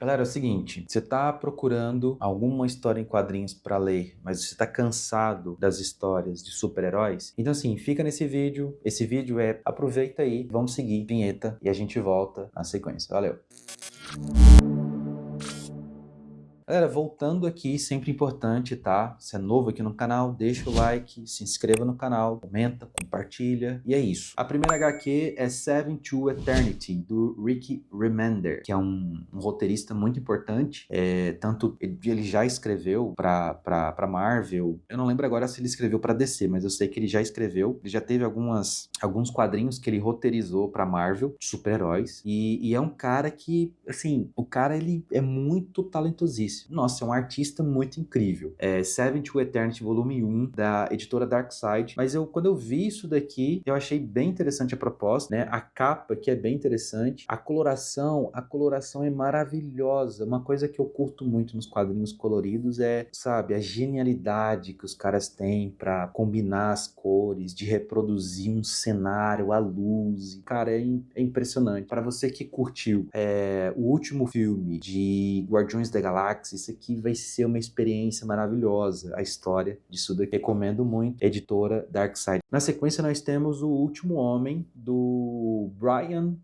Galera, é o seguinte, você tá procurando alguma história em quadrinhos pra ler, mas você tá cansado das histórias de super-heróis? Então assim, fica nesse vídeo. Esse vídeo aproveita aí, vamos seguir, vinheta, e a gente volta na sequência. Valeu! Galera, voltando aqui, sempre importante, tá? Se é novo aqui no canal, deixa o like, se inscreva no canal, comenta, compartilha, e é isso. A primeira HQ é Seven to Eternity, do Rick Remender, que é um roteirista muito importante. Tanto ele já escreveu pra Marvel, eu não lembro agora se ele escreveu pra DC, mas eu sei que ele já escreveu, ele já teve alguns quadrinhos que ele roteirizou pra Marvel, de super-heróis, e é um cara que, assim, o cara ele é muito talentosíssimo. Nossa, é um artista muito incrível. Seven to Eternity, volume 1, da editora Darkseid. Mas quando eu vi isso daqui, eu achei bem interessante a proposta, né? A capa que é bem interessante. A coloração é maravilhosa. Uma coisa que eu curto muito nos quadrinhos coloridos é, sabe, a genialidade que os caras têm pra combinar as cores, de reproduzir um cenário, a luz. Cara, é impressionante. Para você que curtiu o último filme de Guardiões da Galáxia, isso aqui vai ser uma experiência maravilhosa. A história disso daqui, recomendo muito. Editora Darkseid. Na sequência, nós temos O Último Homem, do Brian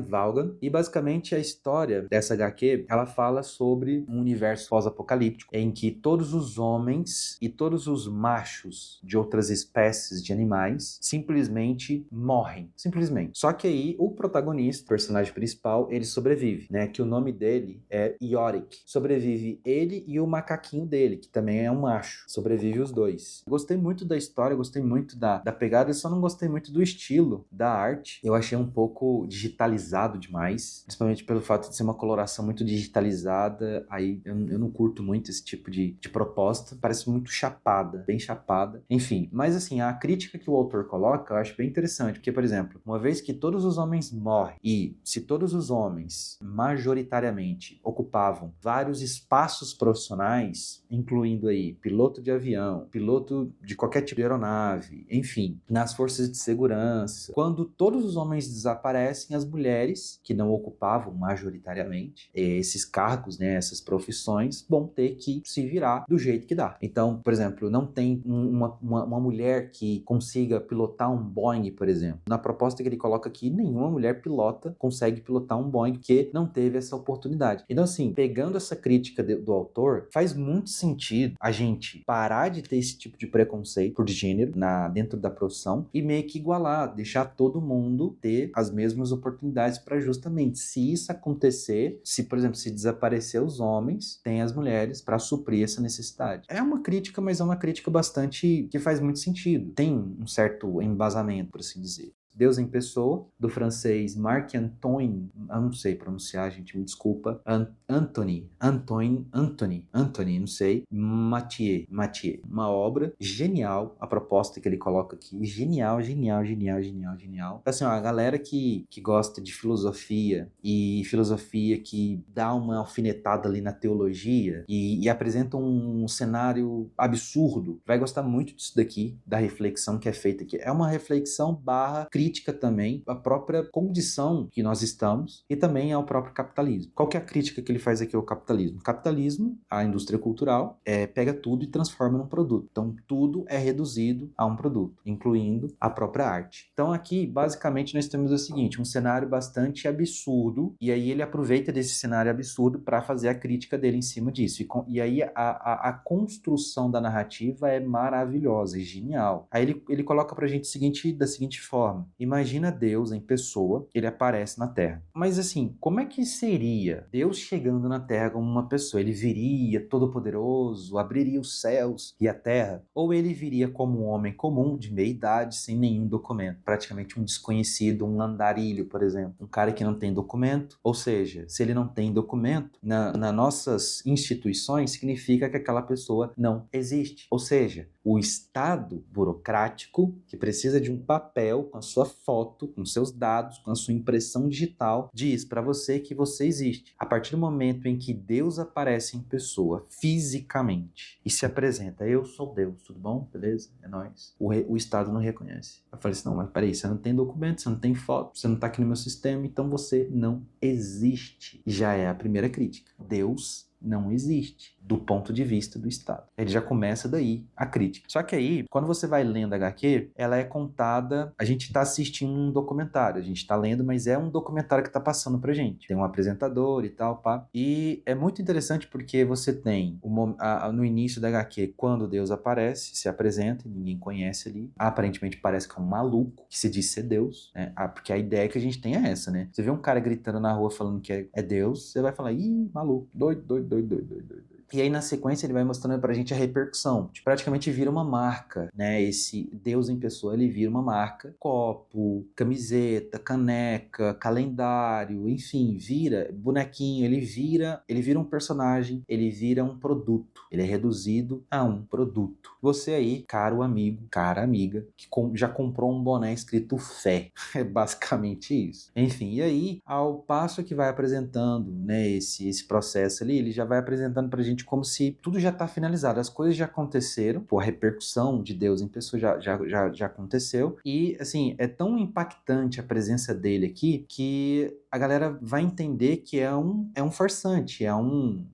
Vaughan. E basicamente a história dessa HQ, ela fala sobre um universo pós-apocalíptico, em que todos os homens e todos os machos de outras espécies de animais simplesmente morrem. Simplesmente. Só que aí, o protagonista, o personagem principal, ele sobrevive, né? Que o nome dele é Yorick. Sobrevive ele e o macaquinho dele, que também é um macho. Sobrevive os dois. Gostei muito da história, gostei muito da pegada, eu só não gostei muito do estilo da arte. Eu achei um pouco digitalizado demais, principalmente pelo fato de ser uma coloração muito digitalizada. Aí eu não curto muito esse tipo de proposta. Parece muito chapada, bem chapada. Enfim, mas assim, a crítica que o autor coloca eu acho bem interessante, porque, por exemplo, uma vez que todos os homens morrem e se todos os homens majoritariamente ocupavam vários espaços profissionais, incluindo aí piloto de avião, piloto de qualquer tipo de aeronave, enfim, nas forças de segurança. Quando todos os homens desaparecem, as mulheres, que não ocupavam majoritariamente esses cargos, né, essas profissões, vão ter que se virar do jeito que dá. Então, por exemplo, não tem uma mulher que consiga pilotar um Boeing, por exemplo. Na proposta que ele coloca aqui, nenhuma mulher consegue pilotar um Boeing porque não teve essa oportunidade. Então, assim, pegando essa crítica do autor, faz muito sentido a gente parar de ter esse tipo de preconceito por gênero dentro da profissão e meio que igualar, deixar todo mundo ter as mesmas oportunidades para justamente, se isso acontecer, se, por exemplo, se desaparecer os homens, tem as mulheres para suprir essa necessidade. É uma crítica, mas é uma crítica bastante que faz muito sentido. Tem um certo embasamento, por assim dizer. Deus em Pessoa, do francês Marc-Antoine, eu não sei pronunciar, gente, me desculpa, Anthony, não sei, Mathieu, uma obra genial, a proposta que ele coloca aqui, genial. Assim, ó, a galera que gosta de filosofia e filosofia que dá uma alfinetada ali na teologia e apresenta um cenário absurdo, vai gostar muito disso daqui, da reflexão que é feita aqui. É uma reflexão barra crítica também à própria condição que nós estamos e também ao próprio capitalismo. Qual que é a crítica que ele faz aqui ao capitalismo? O capitalismo, a indústria cultural, pega tudo e transforma num produto. Então, tudo é reduzido a um produto, incluindo a própria arte. Então, aqui, basicamente, nós temos o seguinte, um cenário bastante absurdo, e aí ele aproveita desse cenário absurdo para fazer a crítica dele em cima disso. E aí a construção da narrativa é maravilhosa, é genial. Aí ele coloca pra gente da seguinte forma: imagina Deus em pessoa, ele aparece na Terra. Mas assim, como é que seria Deus chegando na Terra como uma pessoa? Ele viria todo-poderoso, abriria os céus e a Terra? Ou ele viria como um homem comum, de meia idade, sem nenhum documento? Praticamente um desconhecido, um andarilho, por exemplo. Um cara que não tem documento. Ou seja, se ele não tem documento, nas nossas instituições, significa que aquela pessoa não existe. Ou seja, O Estado burocrático, que precisa de um papel com a sua foto, com seus dados, com a sua impressão digital, diz para você que você existe. A partir do momento em que Deus aparece em pessoa, fisicamente, e se apresenta, eu sou Deus, tudo bom? Beleza? É nóis. O Estado não reconhece. Eu falei assim, não, mas peraí, você não tem documento, você não tem foto, você não tá aqui no meu sistema, então você não existe. Já é a primeira crítica. Deus não existe, do ponto de vista do Estado. Ele já começa daí a crítica. Só que aí, quando você vai lendo a HQ, ela é contada, a gente está assistindo um documentário, a gente está lendo, mas é um documentário que está passando pra gente. Tem um apresentador e tal, pá. E é muito interessante porque você tem no início da HQ, quando Deus aparece, se apresenta, ninguém conhece ali. Aparentemente parece que é um maluco que se diz ser Deus, né? Porque a ideia que a gente tem é essa, né? Você vê um cara gritando na rua falando que é Deus, você vai falar, ih, maluco, doido, doido, doido, doido, doido, doido. E aí, na sequência, ele vai mostrando pra gente a repercussão. Praticamente vira uma marca, né? Esse Deus em pessoa, ele vira uma marca. Copo, camiseta, caneca, calendário, enfim, vira bonequinho, ele vira um personagem, ele vira um produto. Ele é reduzido a um produto. Você aí, caro amigo, cara amiga, que já comprou um boné escrito fé. É basicamente isso. Enfim, e aí, ao passo que vai apresentando, né, esse processo ali, ele já vai apresentando pra gente como se tudo já tá finalizado. As coisas já aconteceram, pô, a repercussão de Deus em pessoa já aconteceu. E, assim, é tão impactante a presença dele aqui que a galera vai entender que é um farsante, é um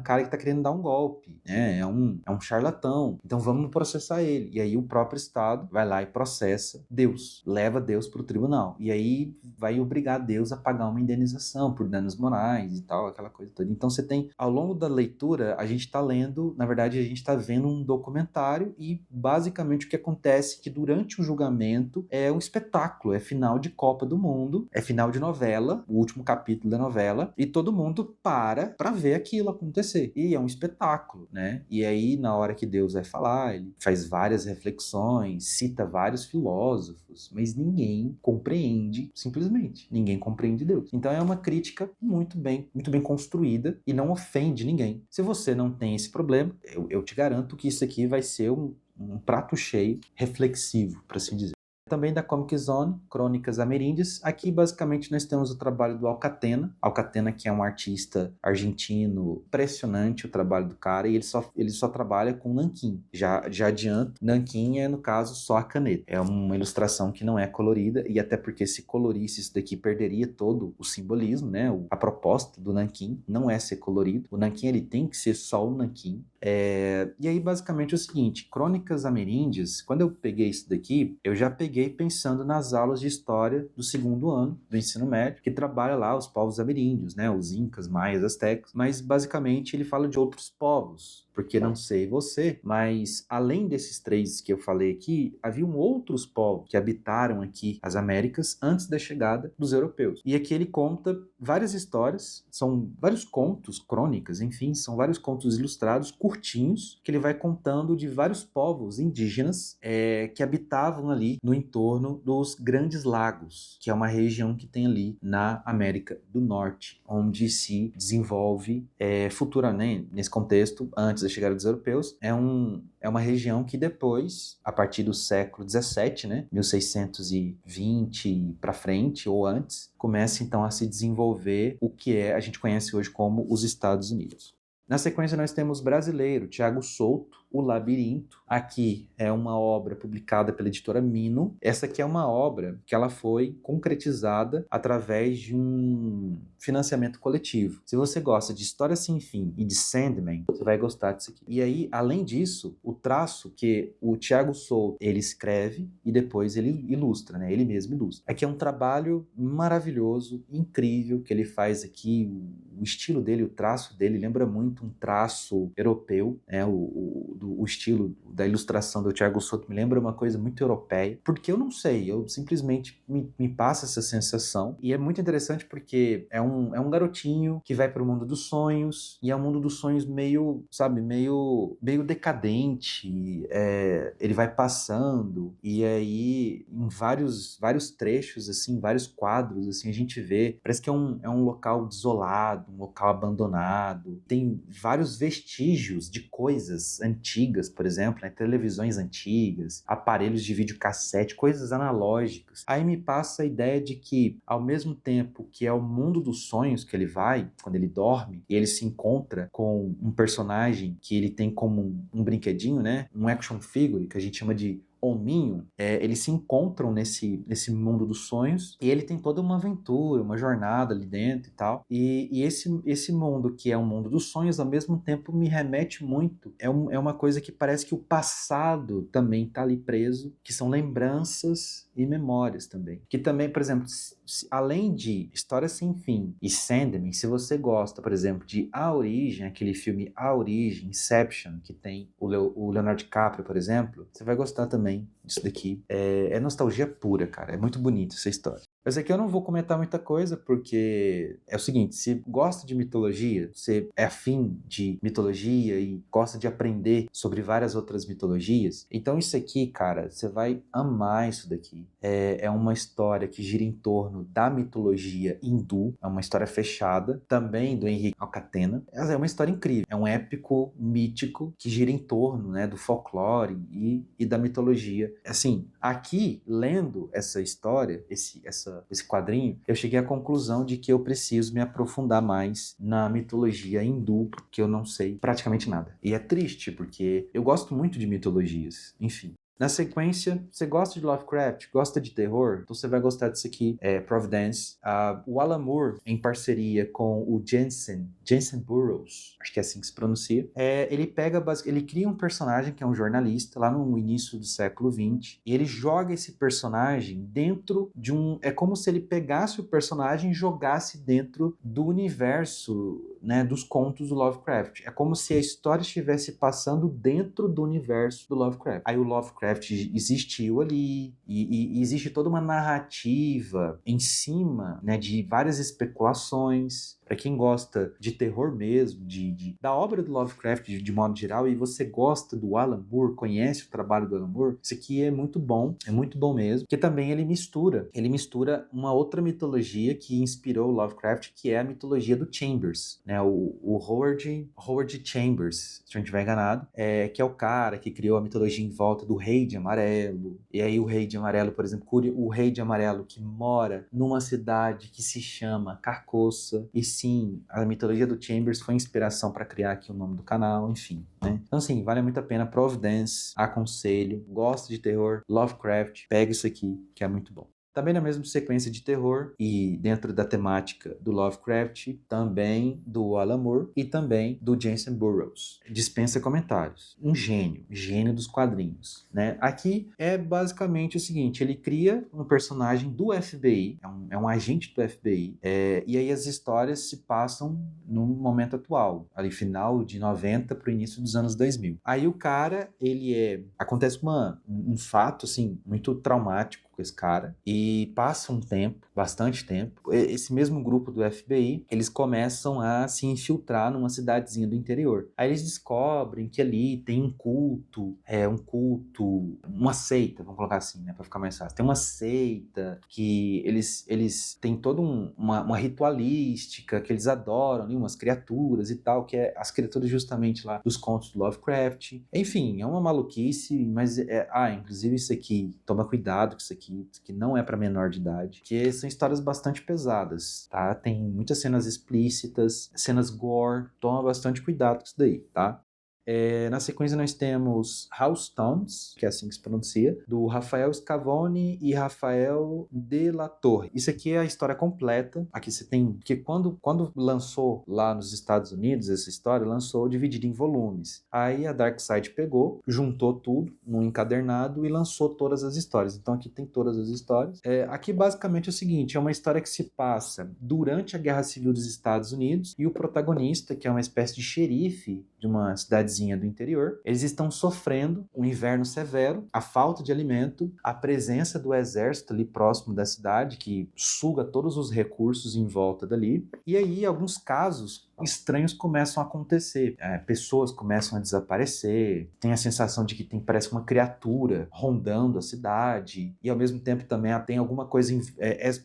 cara que tá querendo dar um golpe, né? É um charlatão. Então vamos processar ele. E aí o próprio Estado vai lá e processa Deus, leva Deus pro tribunal. E aí vai obrigar Deus a pagar uma indenização por danos morais e tal, aquela coisa toda. Então você tem, ao longo da leitura, a gente tá lendo, na verdade a gente tá vendo um documentário e basicamente o que acontece é que durante o julgamento é um espetáculo, é final de Copa do Mundo, é final de novela, o último capítulo da novela, e todo mundo para ver aquilo acontecer. E é um espetáculo, né? E aí, na hora que Deus vai falar, ele faz várias reflexões, cita vários filósofos, mas ninguém compreende, simplesmente, ninguém compreende Deus. Então é uma crítica muito bem construída e não ofende ninguém. Se você não tem esse problema, eu te garanto que isso aqui vai ser um prato cheio, reflexivo, por assim dizer. Também da Comic Zone, Crônicas Ameríndias. Aqui, basicamente, nós temos o trabalho do Alcatena. Alcatena, que é um artista argentino, impressionante o trabalho do cara, e ele só trabalha com nanquim. Já adianto, nanquim é, no caso, só a caneta. É uma ilustração que não é colorida, e até porque se colorisse isso daqui, perderia todo o simbolismo, né? A proposta do nanquim não é ser colorido. O nanquim, ele tem que ser só o nanquim. E aí, basicamente, é o seguinte, Crônicas Ameríndias, quando eu peguei isso daqui, eu já peguei pensando nas aulas de história do segundo ano do ensino médio, que trabalha lá os povos ameríndios, né, os incas, maias, astecas, mas basicamente ele fala de outros povos, porque não sei você, mas além desses três que eu falei aqui, haviam outros povos que habitaram aqui as Américas antes da chegada dos europeus. E aqui ele conta várias histórias, são vários contos, crônicas, enfim, são vários contos ilustrados, curtinhos, que ele vai contando de vários povos indígenas que habitavam ali no entorno dos Grandes Lagos, que é uma região que tem ali na América do Norte, onde se desenvolve futuramente, nesse contexto, antes da chegada dos europeus, é uma região que depois, a partir do século XVII, né, 1620 para frente ou antes, começa então a se desenvolver o que a gente conhece hoje como os Estados Unidos. Na sequência, nós temos brasileiro, Tiago Souto, O Labirinto. Aqui é uma obra publicada pela editora Mino. Essa aqui é uma obra que ela foi concretizada através de um financiamento coletivo. Se você gosta de História Sem Fim e de Sandman, você vai gostar disso aqui. E aí, além disso, o traço que o Tiago Souto, ele escreve e depois ele ilustra, né? Ele mesmo ilustra. Aqui é um trabalho maravilhoso, incrível, que ele faz aqui. O estilo dele, o traço dele lembra muito um traço europeu, né? O estilo da ilustração do Tiago Souto me lembra uma coisa muito europeia, porque eu não sei, eu simplesmente me passa essa sensação, e é muito interessante porque é um garotinho que vai para o mundo dos sonhos, e é um mundo dos sonhos meio, sabe, meio decadente, ele vai passando, e aí em vários trechos, assim, vários quadros, assim, a gente vê, parece que é um local desolado, um local abandonado, tem vários vestígios de coisas antigas antigas, por exemplo, né? Televisões antigas, aparelhos de videocassete, coisas analógicas. Aí me passa a ideia de que, ao mesmo tempo que é o mundo dos sonhos que ele vai, quando ele dorme, e ele se encontra com um personagem que ele tem como um brinquedinho, né? Um action figure, que a gente chama de hominho, eles se encontram nesse mundo dos sonhos e ele tem toda uma aventura, uma jornada ali dentro e tal. E esse mundo que é um mundo dos sonhos, ao mesmo tempo me remete muito. É uma coisa que parece que o passado também tá ali preso, que são lembranças e memórias também. Que também, por exemplo, além de História Sem Fim e Sandman, se você gosta, por exemplo, de A Origem, aquele filme A Origem, Inception, que tem o Leonardo DiCaprio, por exemplo, você vai gostar também disso daqui. É nostalgia pura, cara. É muito bonito essa história. Mas aqui eu não vou comentar muita coisa, porque é o seguinte, se gosta de mitologia, você é afim de mitologia e gosta de aprender sobre várias outras mitologias, então isso aqui, cara, você vai amar isso daqui. É uma história que gira em torno da mitologia hindu, é uma história fechada, também do Henrique Alcatena. É uma história incrível, é um épico mítico que gira em torno, né, do folclore e da mitologia. Assim, aqui, lendo essa história, esse quadrinho, eu cheguei à conclusão de que eu preciso me aprofundar mais na mitologia hindu, porque eu não sei praticamente nada. E é triste, porque eu gosto muito de mitologias, enfim. Na sequência, você gosta de Lovecraft? Gosta de terror? Então você vai gostar disso aqui, Providence. O Alan Moore, em parceria com o Jensen Burroughs, acho que é assim que se pronuncia, ele cria um personagem que é um jornalista, lá no início do século XX, e ele joga esse personagem dentro de é como se ele pegasse o personagem e jogasse dentro do universo, né, dos contos do Lovecraft. É como se a história estivesse passando dentro do universo do Lovecraft. Aí o Lovecraft existiu ali, e existe toda uma narrativa em cima, né, de várias especulações. Para quem gosta de terror mesmo, da obra do Lovecraft de modo geral, e você gosta do Alan Moore, conhece o trabalho do Alan Moore, isso aqui é muito bom mesmo, que também ele mistura uma outra mitologia que inspirou o Lovecraft, que é a mitologia do Chambers, né? O Howard Chambers, se eu não estiver enganado, que é o cara que criou a mitologia em volta do Rei de Amarelo. E aí o Rei de Amarelo, por exemplo, o Rei de Amarelo que mora numa cidade que se chama Carcoça. E sim, a mitologia do Chambers foi inspiração para criar aqui o nome do canal, enfim, né? Então, assim, vale muito a pena. Providence, aconselho. Gosta de terror, Lovecraft, pega isso aqui, que é muito bom. Também na mesma sequência de terror e dentro da temática do Lovecraft, também do Alan Moore e também do Jensen Burroughs. Dispensa comentários. Um gênio dos quadrinhos, né? Aqui é basicamente o seguinte, ele cria um personagem do FBI, é um agente do FBI, e aí as histórias se passam no momento atual, ali final de 90 para o início dos anos 2000. Aí o cara, acontece um fato, assim, muito traumático com esse cara, e passa um tempo, bastante tempo, esse mesmo grupo do FBI, eles começam a se infiltrar numa cidadezinha do interior. Aí eles descobrem que ali tem um culto, uma seita, vamos colocar assim, né, pra ficar mais fácil. Tem uma seita que eles têm toda uma ritualística que eles adoram, né, umas criaturas e tal, que é as criaturas justamente lá dos contos do Lovecraft. Enfim, é uma maluquice, mas inclusive isso aqui, toma cuidado com isso aqui não é para menor de idade, porque são histórias bastante pesadas, tá? Tem muitas cenas explícitas, cenas gore, toma bastante cuidado com isso daí, tá? Na sequência nós temos Housetones, que é assim que se pronuncia, do Rafael Scavone e Rafael de la Torre. Isso aqui é a história completa. Aqui você tem... Porque quando lançou lá nos Estados Unidos essa história, lançou dividida em volumes. Aí a Dark Side pegou, juntou tudo num encadernado e lançou todas as histórias. Então aqui tem todas as histórias. Aqui basicamente é o seguinte, é uma história que se passa durante a Guerra Civil dos Estados Unidos e o protagonista, que é uma espécie de xerife de uma cidadezinha do interior, eles estão sofrendo um inverno severo, a falta de alimento, a presença do exército ali próximo da cidade, que suga todos os recursos em volta dali. E aí, alguns casos estranhos começam a acontecer. Pessoas começam a desaparecer, tem a sensação de que parece uma criatura rondando a cidade, e ao mesmo tempo também tem alguma coisa,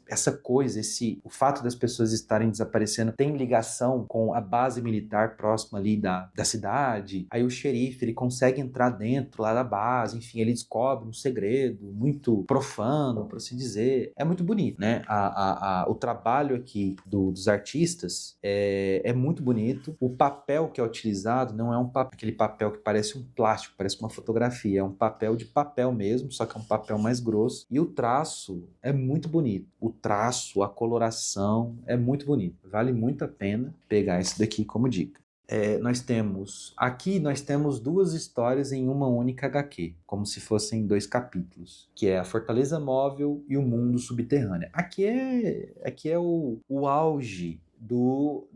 essa coisa, o fato das pessoas estarem desaparecendo tem ligação com a base militar próxima ali da cidade. Aí o xerife, ele consegue entrar dentro lá da base, enfim, ele descobre um segredo muito profano, por assim dizer. É muito bonito, né? O trabalho aqui dos artistas é muito bonito. O papel que é utilizado não é aquele papel que parece um plástico, parece uma fotografia. É um papel de papel mesmo, só que é um papel mais grosso. E o traço é muito bonito. O traço, a coloração é muito bonito. Vale muito a pena pegar esse daqui como dica. Aqui nós temos duas histórias em uma única HQ, como se fossem 2 capítulos, que é a Fortaleza Móvel e o Mundo Subterrâneo. Aqui é o auge do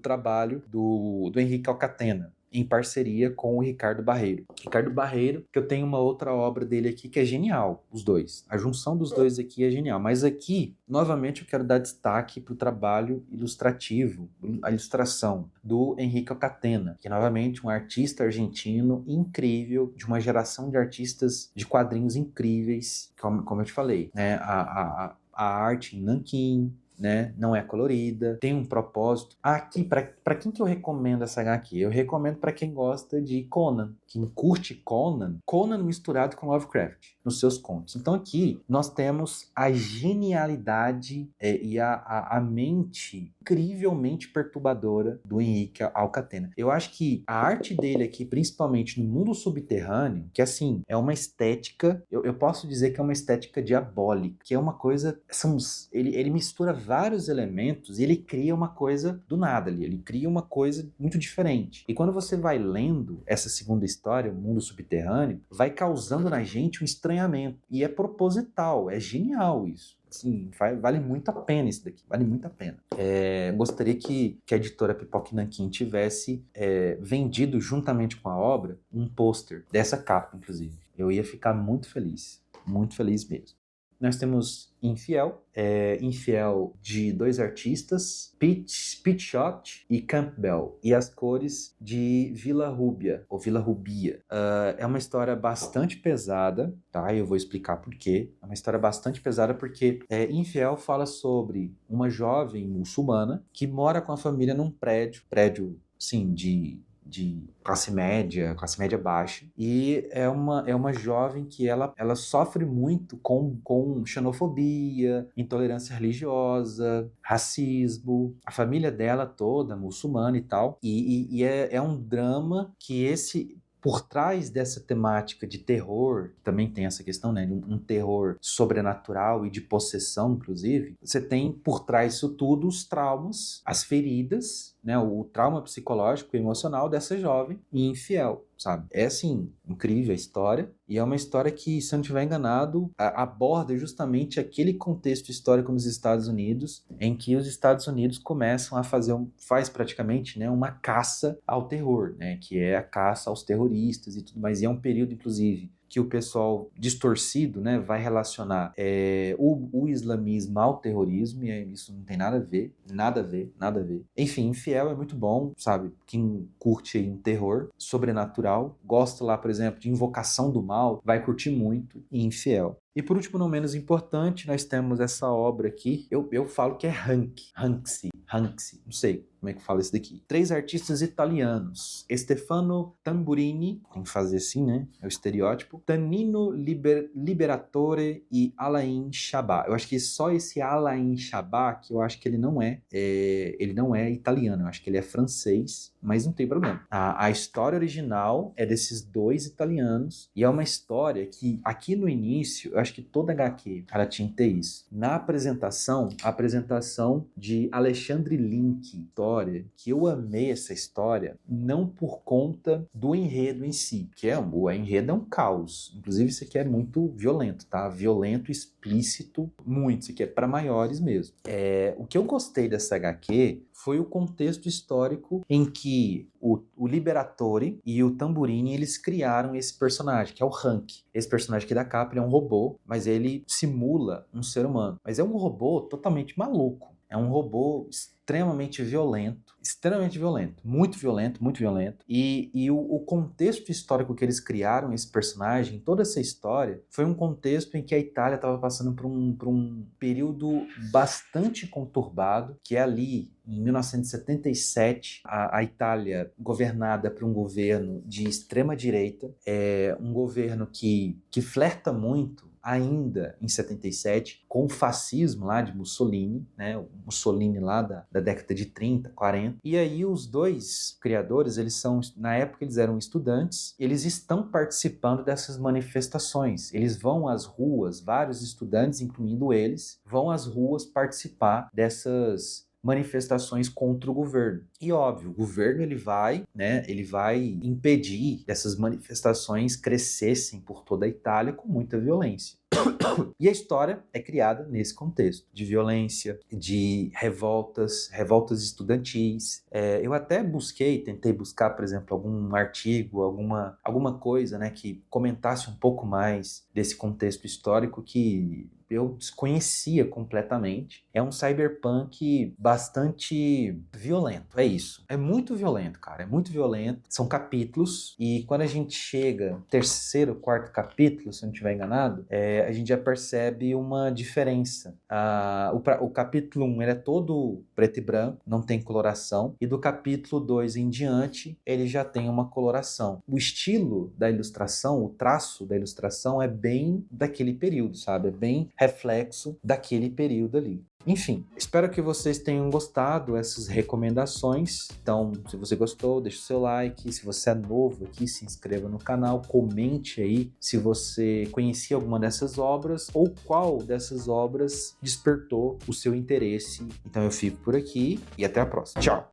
trabalho do Henrique Alcatena, em parceria com o Ricardo Barreiro. Ricardo Barreiro, que eu tenho uma outra obra dele aqui que é genial, os dois. A junção dos dois aqui é genial. Mas aqui, novamente, eu quero dar destaque para o trabalho ilustrativo, a ilustração do Henrique Alcatena, que é novamente um artista argentino incrível, de uma geração de artistas de quadrinhos incríveis, como eu te falei, né? A arte em nanquim, né? Não é colorida, tem um propósito. Aqui, para quem que eu recomendo essa HQ? Eu recomendo para quem gosta de Conan, quem curte Conan misturado com Lovecraft nos seus contos. Então aqui nós temos a genialidade e a mente incrivelmente perturbadora do Henrique Alcatena. Eu acho que a arte dele aqui, principalmente no mundo subterrâneo, que assim, é uma estética, eu posso dizer que é uma estética diabólica, que é uma coisa, ele mistura vários elementos e ele cria uma coisa do nada ali, ele cria uma coisa muito diferente. E quando você vai lendo essa segunda história, o mundo subterrâneo, vai causando na gente um estranhamento. E é proposital, é genial isso. Assim, vale muito a pena isso daqui, vale muito a pena. Gostaria que a editora Pipoca e Nanquim tivesse vendido juntamente com a obra um pôster dessa capa, inclusive. Eu ia ficar muito feliz mesmo. Nós temos Infiel de 2 artistas, Pitchot e Campbell, e as cores de Vila Rubia. É uma história bastante pesada, tá? Eu vou explicar por quê. É uma história bastante pesada porque Infiel fala sobre uma jovem muçulmana que mora com a família num prédio, sim, de classe média baixa, e é uma jovem que ela sofre muito com xenofobia, intolerância religiosa, racismo, a família dela toda muçulmana e tal, e é um drama que por trás dessa temática de terror, também tem essa questão, né, um terror sobrenatural e de possessão, inclusive, você tem por trás disso tudo os traumas, as feridas, né, o trauma psicológico e emocional dessa jovem infiel, sabe? É, assim, incrível a história, e é uma história que, se eu não estiver enganado, aborda justamente aquele contexto histórico nos Estados Unidos, em que os Estados Unidos começam a faz praticamente, né, uma caça ao terror, né, que é a caça aos terroristas e tudo mais, e é um período, inclusive, que o pessoal distorcido, né, vai relacionar o islamismo ao terrorismo, e isso não tem nada a ver. Enfim, Infiel é muito bom, sabe? Quem curte aí um terror sobrenatural, gosta lá, por exemplo, de Invocação do Mal, vai curtir muito Infiel. E por último, não menos importante, nós temos essa obra aqui, eu falo que é Hanksy, não sei como é que fala isso daqui. 3 artistas italianos, Stefano Tamburini, tem que fazer assim, né? É o estereótipo. Tanino Liberatore e Alain Chabat. Eu acho que só esse Alain Chabat, que eu acho que ele não é italiano, eu acho que ele é francês, mas não tem problema. A história original é desses 2 italianos, e é uma história que, aqui no início, eu acho que toda HQ, ela tinha que ter isso. Na apresentação, a apresentação de Alexandre Link, que eu amei essa história, não por conta do enredo em si, que o enredo é um caos. Inclusive, isso aqui é muito violento, tá? Violento, explícito, muito. Isso aqui é para maiores mesmo. O que eu gostei dessa HQ foi o contexto histórico em que o Liberatore e o Tamburini, eles criaram esse personagem, que é o Hank. Esse personagem aqui da capa, ele é um robô, mas ele simula um ser humano. Mas é um robô totalmente maluco. É um robô extremamente violento, muito violento, muito violento. E o contexto histórico que eles criaram esse personagem, toda essa história, foi um contexto em que a Itália estava passando por um período bastante conturbado, que é ali em 1977, a Itália governada por um governo de extrema-direita, um governo que flerta muito ainda em 77 com o fascismo lá de Mussolini, né? O Mussolini lá da década de 30, 40. E aí os dois criadores, na época eles eram estudantes, eles estão participando dessas manifestações. Eles vão às ruas, vários estudantes, incluindo eles, vão às ruas participar dessas manifestações contra o governo. E óbvio, o governo ele vai impedir que essas manifestações crescessem por toda a Itália com muita violência. E a história é criada nesse contexto de violência, de revoltas estudantis. Eu até tentei buscar, por exemplo, algum artigo, alguma coisa, né, que comentasse um pouco mais desse contexto histórico que eu desconhecia completamente. É um cyberpunk bastante violento, é isso. É muito violento, cara, é muito violento. São capítulos, e quando a gente chega no terceiro, quarto capítulo, se eu não estiver enganado, a gente já percebe uma diferença. O capítulo 1, ele é todo preto e branco, não tem coloração, e do capítulo 2 em diante, ele já tem uma coloração. O estilo da ilustração, o traço da ilustração é bem daquele período, sabe? É bem reflexo daquele período ali. Enfim, espero que vocês tenham gostado dessas recomendações. Então, se você gostou, deixa o seu like. Se você é novo aqui, se inscreva no canal. Comente aí se você conhecia alguma dessas obras ou qual dessas obras despertou o seu interesse. Então eu fico por aqui e até a próxima. Tchau!